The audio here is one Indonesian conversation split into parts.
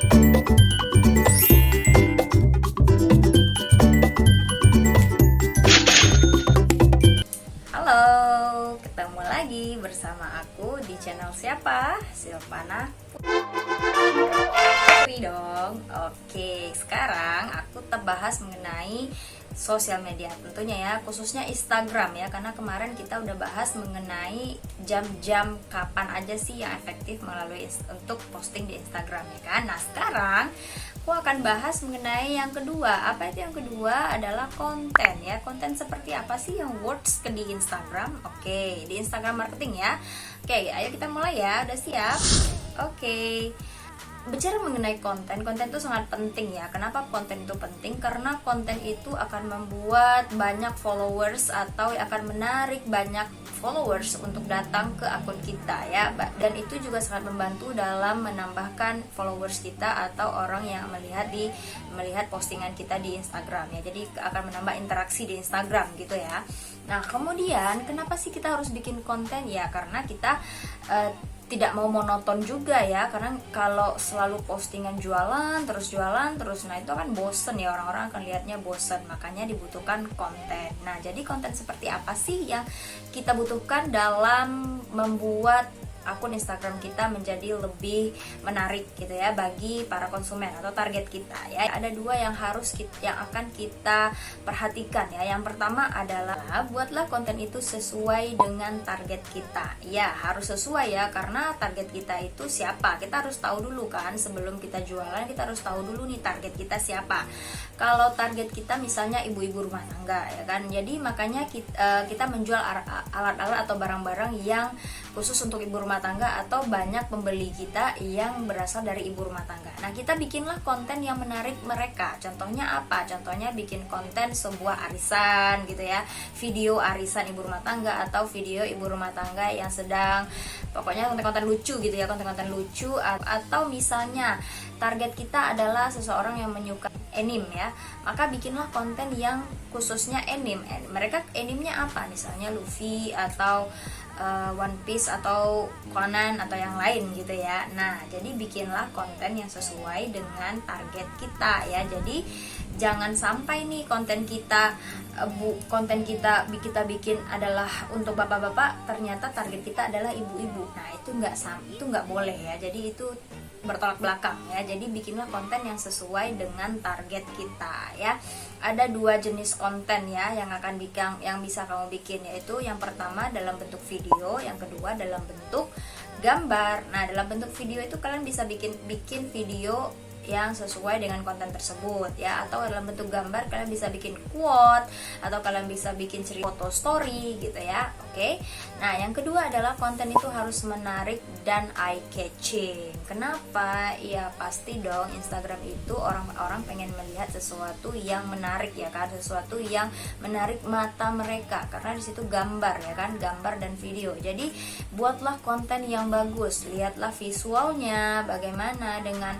Halo, ketemu lagi bersama aku di channel siapa? Silvana Putri dong. Oke, sekarang aku bahas mengenai sosial media tentunya ya, khususnya Instagram ya, karena kemarin kita udah bahas mengenai jam-jam kapan aja sih yang efektif melalui untuk posting di Instagram ya kan. Nah, sekarang aku akan bahas mengenai yang kedua. Apa itu yang kedua? Adalah konten ya. Konten seperti apa sih yang works di Instagram? Oke, di Instagram marketing ya. Oke, ayo kita mulai ya. Udah siap? Oke. Bicara mengenai konten itu sangat penting ya. Kenapa konten itu penting? Karena konten itu akan membuat banyak followers atau akan menarik banyak followers untuk datang ke akun kita ya. Dan itu juga sangat membantu dalam menambahkan followers kita atau orang yang melihat postingan kita di Instagram ya. Jadi akan menambah interaksi di Instagram gitu ya. Nah, kemudian kenapa sih kita harus bikin konten ya? Karena kita tidak mau monoton juga ya, karena kalau selalu postingan jualan terus, nah itu kan bosen ya, orang-orang akan lihatnya bosen, makanya dibutuhkan konten. Nah, jadi konten seperti apa sih yang kita butuhkan dalam membuat akun Instagram kita menjadi lebih menarik gitu ya bagi para konsumen atau target kita ya. Ada dua yang akan kita perhatikan ya. Yang pertama adalah buatlah konten itu sesuai dengan target kita. Ya, harus sesuai ya, karena target kita itu siapa? Kita harus tahu dulu kan, sebelum kita jualan kita harus tahu dulu nih target kita siapa. Kalau target kita misalnya ibu-ibu rumah tangga ya kan. Jadi makanya kita menjual alat-alat atau barang-barang yang khusus untuk ibu rumah tangga atau banyak pembeli kita yang berasal dari ibu rumah tangga. Nah, kita bikinlah konten yang menarik mereka. Contohnya apa? Contohnya bikin konten sebuah arisan gitu ya. Video arisan ibu rumah tangga atau video ibu rumah tangga yang sedang, pokoknya konten-konten lucu gitu ya, konten-konten lucu. Atau misalnya target kita adalah seseorang yang menyukai anime ya, maka bikinlah konten yang khususnya anime. Mereka animenya apa? Misalnya Luffy atau One Piece atau Conan atau yang lain gitu ya. Nah, jadi bikinlah konten yang sesuai dengan target kita ya. Jadi jangan sampai nih konten kita bikin adalah untuk bapak-bapak, ternyata target kita adalah ibu-ibu. Nah, itu nggak boleh ya. Jadi itu bertolak belakang ya. Jadi bikinlah konten yang sesuai dengan target kita ya. Ada dua jenis konten ya yang bisa kamu bikin, yaitu yang pertama dalam bentuk video, yang kedua dalam bentuk gambar. Nah, dalam bentuk video itu kalian bisa bikin video yang sesuai dengan konten tersebut ya, atau dalam bentuk gambar kalian bisa bikin quote atau kalian bisa bikin cerita foto story gitu ya. Oke. Nah, yang kedua adalah konten itu harus menarik dan eye catching. Kenapa? Ya pasti dong, Instagram itu orang-orang pengen melihat sesuatu yang menarik ya kan, sesuatu yang menarik mata mereka, karena di situ gambar ya kan, gambar dan video. Jadi buatlah konten yang bagus, lihatlah visualnya bagaimana dengan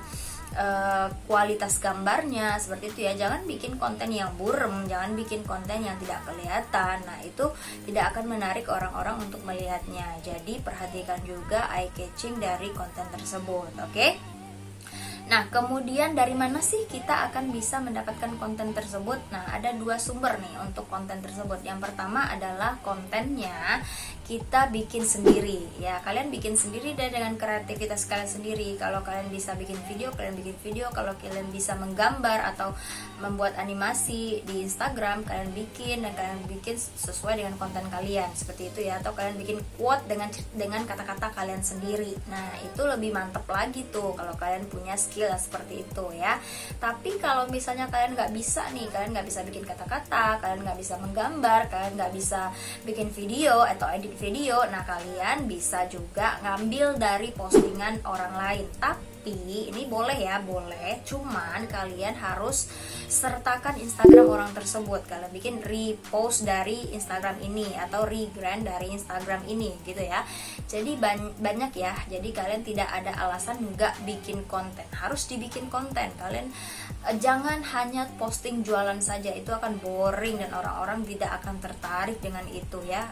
kualitas gambarnya seperti itu ya. Jangan bikin konten yang burem, jangan bikin konten yang tidak kelihatan. Nah, itu tidak akan menarik orang-orang untuk melihatnya. Jadi perhatikan juga eye catching dari konten tersebut. Oke? Nah, kemudian dari mana sih kita akan bisa mendapatkan konten tersebut? Nah, ada dua sumber nih untuk konten tersebut. Yang pertama adalah kontennya kita bikin sendiri ya. Kalian bikin sendiri dengan kreativitas kalian sendiri. Kalau kalian bisa bikin video, kalian bikin video. Kalau kalian bisa menggambar atau membuat animasi di Instagram, kalian bikin, dan kalian bikin sesuai dengan konten kalian seperti itu ya. Atau kalian bikin quote dengan kata-kata kalian sendiri. Nah, itu lebih mantap lagi tuh kalau kalian punya skill seperti itu ya. Tapi kalau misalnya kalian nggak bisa nih, kalian nggak bisa bikin kata-kata, kalian nggak bisa menggambar, kalian nggak bisa bikin video atau edit video, nah kalian bisa juga ngambil dari postingan orang lain. Tapi ini boleh ya, boleh, cuman kalian harus sertakan Instagram orang tersebut. Kalian bikin repost dari Instagram ini atau regrand dari Instagram ini gitu ya. Jadi banyak ya. Jadi kalian tidak ada alasan nggak bikin konten, harus dibikin konten. Kalian jangan hanya posting jualan saja, itu akan boring dan orang-orang tidak akan tertarik dengan itu ya.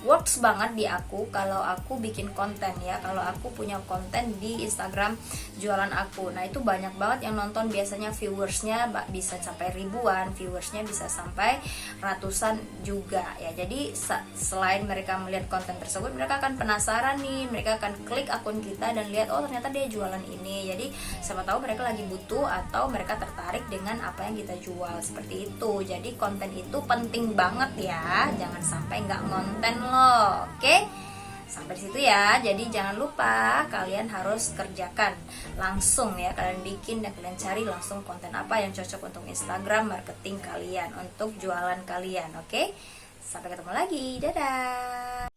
works banget di aku kalau aku bikin konten ya, kalau aku punya konten di Instagram jualan aku. Nah itu banyak banget yang nonton, biasanya viewersnya bisa sampai ribuan, viewersnya bisa sampai ratusan juga ya. Jadi selain mereka melihat konten tersebut, mereka akan penasaran nih, mereka akan klik akun kita dan lihat oh ternyata dia jualan ini. Jadi siapa tahu mereka lagi butuh atau mereka tertarik dengan apa yang kita jual, seperti itu. Jadi konten itu penting banget ya, jangan sampai nggak ngonten loh. Oke, sampai situ ya. Jadi jangan lupa kalian harus kerjakan langsung ya, kalian bikin dan kalian cari langsung konten apa yang cocok untuk Instagram marketing kalian, untuk jualan kalian. Oke, sampai ketemu lagi, dadah.